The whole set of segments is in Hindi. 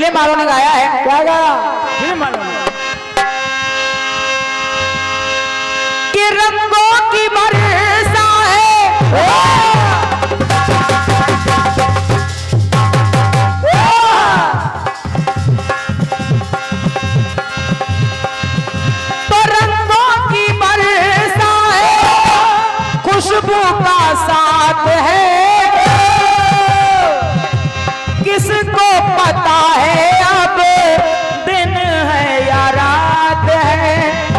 फिल्म वालों ने गाया है। क्या गाया? फिल्म वालों ने कि रंगों की बरसा है, तो रंगों की बरसा है, खुशबू का साथ है, किसको पता है अब दिन है या रात है।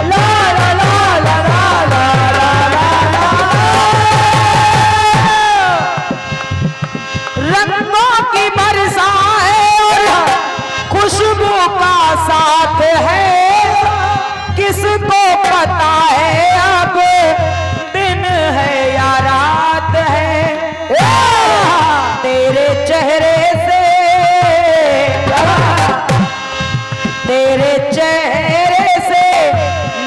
ला ला ला ला ला ला ला ला। रंगों की बरसा है और खुशबू का साथ है, किसको पता है अब दिन है या रात है। तेरे चेहरे से, तेरे चेहरे से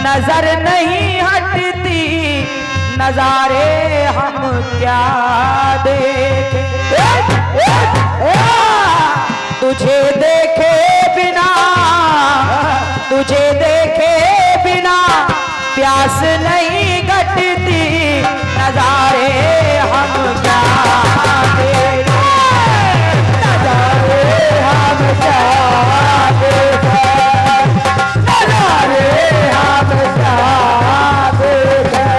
नजर नहीं हटती, नजारे हम क्या देखें। तुझे देखे बिना, तुझे देखे बिना प्यास नहीं घटती, नजारे हम क्या देखें, नजारे हम क्या देखें, नजारे हम क्या देखें।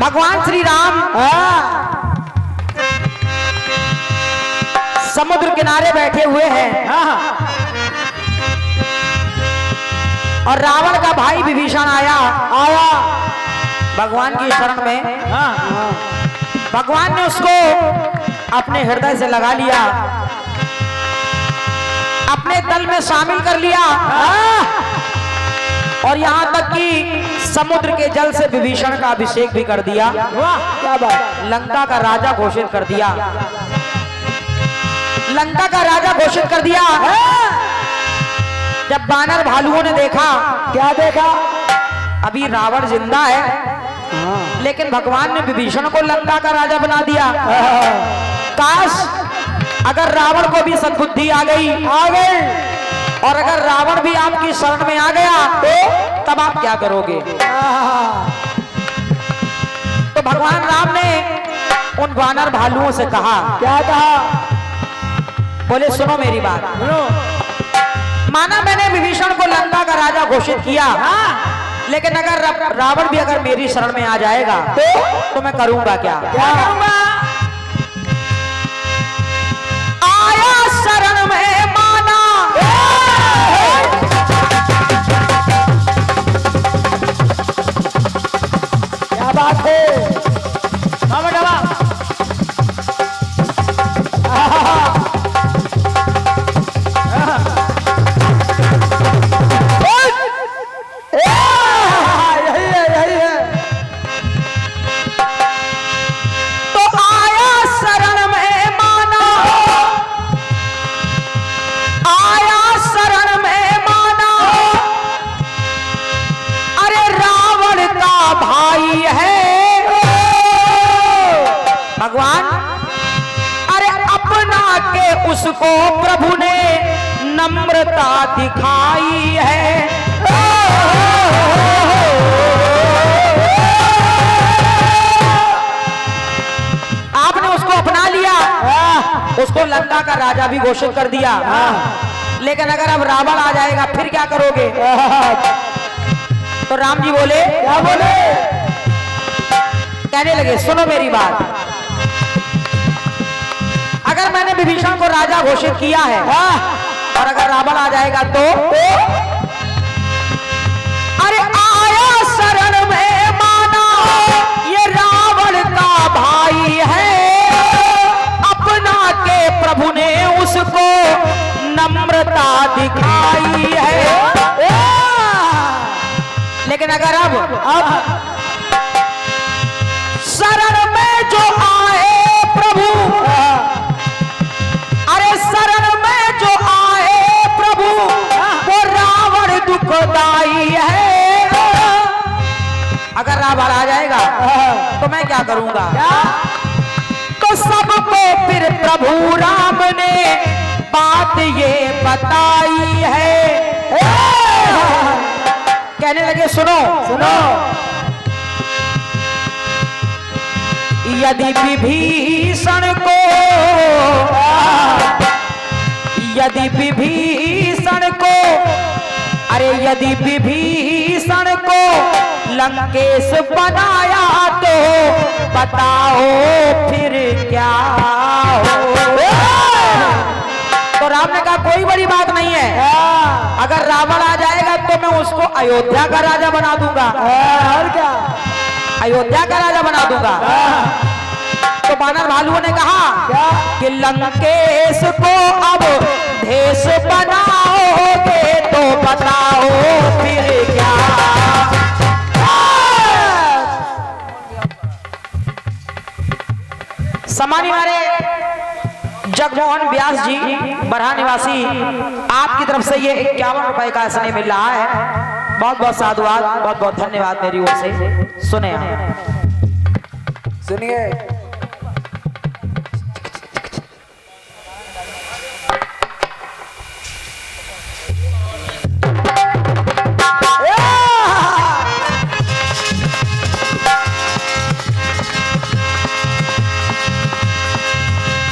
भगवान श्री राम समुद्र किनारे बैठे हुए हैं और रावण का भाई विभीषण आया भगवान की शरण में। भगवान ने उसको अपने हृदय से लगा लिया, अपने दल में शामिल कर लिया और यहां तक कि समुद्र के जल से विभीषण का अभिषेक भी कर दिया। क्या बात! लंका का राजा घोषित कर दिया, लंका का राजा घोषित कर दिया। जब बानर भालुओं ने देखा, क्या देखा? अभी रावण जिंदा है लेकिन भगवान ने विभीषण को लंका का राजा बना दिया। काश अगर रावण को भी सद्बुद्धि आ गई और अगर रावण भी आपकी शरण में आ गया तो तब आप क्या करोगे? तो भगवान राम ने उन वानर भालुओं से कहा, क्या कहा? बोले सुनो मेरी बात, माना मैंने विभीषण को लंका का राजा घोषित किया, लेकिन अगर रावण भी अगर मेरी शरण में आ जाएगा तो मैं करूंगा क्या? क्या करूंगा? आया शरण में माना, क्या बात है? भगवान अरे अपना के उसको प्रभु ने नम्रता दिखाई है। आपने उसको अपना लिया, उसको लंका का राजा भी घोषित कर दिया, लेकिन अगर अब रावण आ जाएगा फिर क्या करोगे? तो राम जी बोले, क्या बोले? कहने लगे सुनो मेरी बात, अगर मैंने विभीषण को राजा घोषित किया है और अगर रावण आ जाएगा तो अरे आया शरण में माना, ये रावण का भाई है, अपना के प्रभु ने उसको नम्रता दिखाई है। लेकिन अगर अब शरण में जो आए प्रभु, अरे शरण में जो आए प्रभु, वो रावण दुखदाई है, झगड़ा बढ़ा जाएगा तो मैं क्या करूंगा? तो सबको फिर प्रभु राम ने बात ये बताई है। कहने लगे सुनो सुनो, यदि विभीषण को अरे यदि विभीषण को लंकेश बनाया तो बताओ फिर क्या हो। तो राम ने कहा कोई बड़ी बात नहीं है, अगर रावण आ जाएगा तो मैं उसको अयोध्या का राजा बना दूंगा। और क्या? अयोध्या का राजा बना दूंगा। तो बानर भालुओं ने कहा कि लंकेश को अब देश बनाओगे तो बताओ फिर क्या। सम्मानित हमारे जगमोहन व्यास जी बरहा निवासी, आपकी तरफ से ये 51 रुपए का स्नेह मिल रहा है। बहुत बहुत साधुवाद, बहुत बहुत धन्यवाद मेरी ओर से। सुने सुनिए।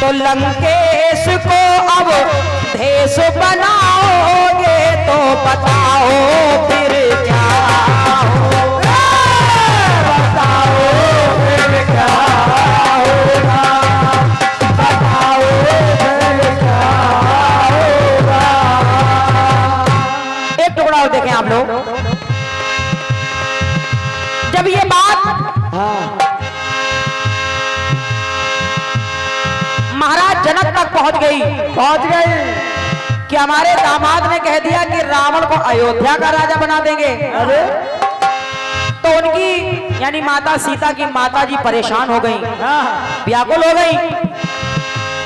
तो लंकेश को अब देश बनाओगे तो बताओ फिर क्या होगा। बताओ फिर क्या होगा, बताओ फिर क्या होगा। एक टुकड़ा और देखें आप लोग। जब ये बात महाराज जनक तक पहुंच गई कि हमारे दामाद ने कह दिया कि रावण को अयोध्या का राजा बना देंगे। अरे तो उनकी यानी माता सीता की माता जी परेशान हो गई, व्याकुल हो गई।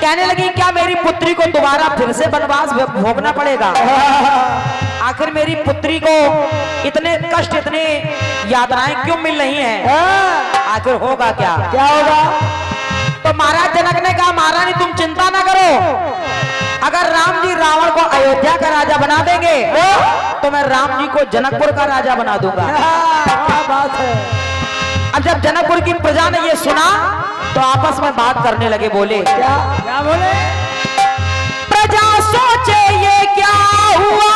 कहने लगी क्या मेरी पुत्री को दोबारा फिर से वनवास भोगना पड़ेगा? आखिर मेरी पुत्री को इतने कष्ट, इतने यातनाएं क्यों मिल रही हैं? आखिर होगा क्या? क्या होगा? तो महाराज जनक ने कहा महारानी तुम चिंता ना करो, अगर राम जी रावण को अयोध्या का राजा बना देंगे तो मैं राम जी को जनकपुर का राजा बना दूंगा। क्या बात है। अब जब जनकपुर की प्रजा ने ये सुना तो आपस में बात करने लगे। बोले क्या? क्या बोले? प्रजा सोचे ये क्या हुआ,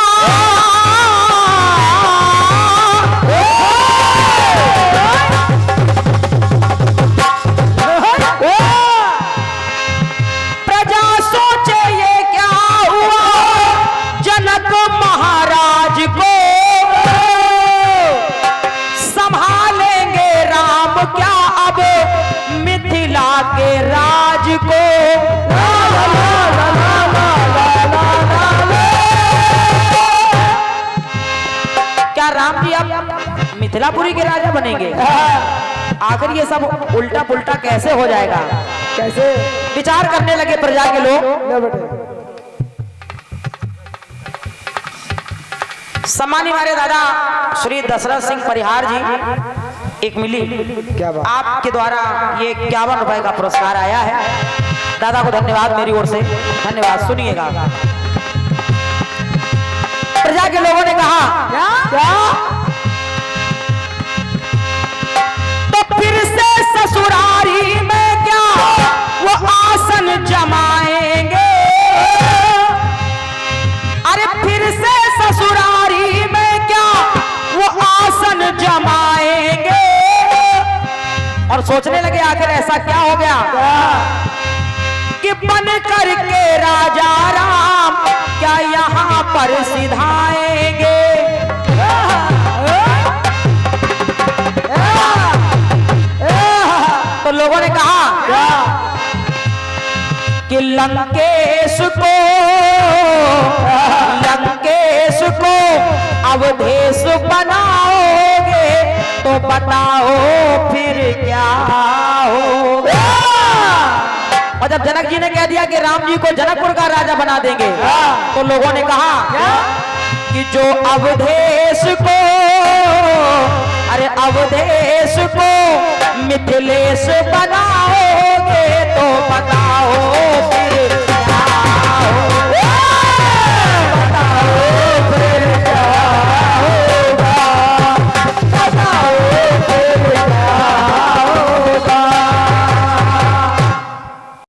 के राज को। क्या राम जी अब मिथिलापुरी के राजा बनेंगे? आखिर ये सब उल्टा पुल्टा कैसे हो जाएगा? कैसे विचार करने लगे प्रजा के लोग। सम्मानित हमारे दादा श्री दशरथ सिंह परिहार जी एक मिली क्या बात? आपके द्वारा ये 51 रुपए का पुरस्कार आया है। दादा को धन्यवाद मेरी ओर से, धन्यवाद। सुनिएगा। प्रजा के लोगों ने कहा क्या? तो फिर से ससुरारी में क्या वो आसन जमाएंगे? अरे फिर से ससुरारी में क्या वो आसन जमाएंगे? और सोचने लगे आखिर ऐसा क्या हो गया कि बन करके राजा राम क्या यहाँ पर सिधाएंगे? तो लोगों ने कहा कि लंकेश को अवधेश बनाओगे तो बताओ फिर क्या होगा। और जब जनक जी ने कह दिया कि राम जी को जनकपुर का राजा बना देंगे तो लोगों ने कहा कि जो अवधेश को अरे अवधेश को मिथिलेश बनाओगे तो बताओ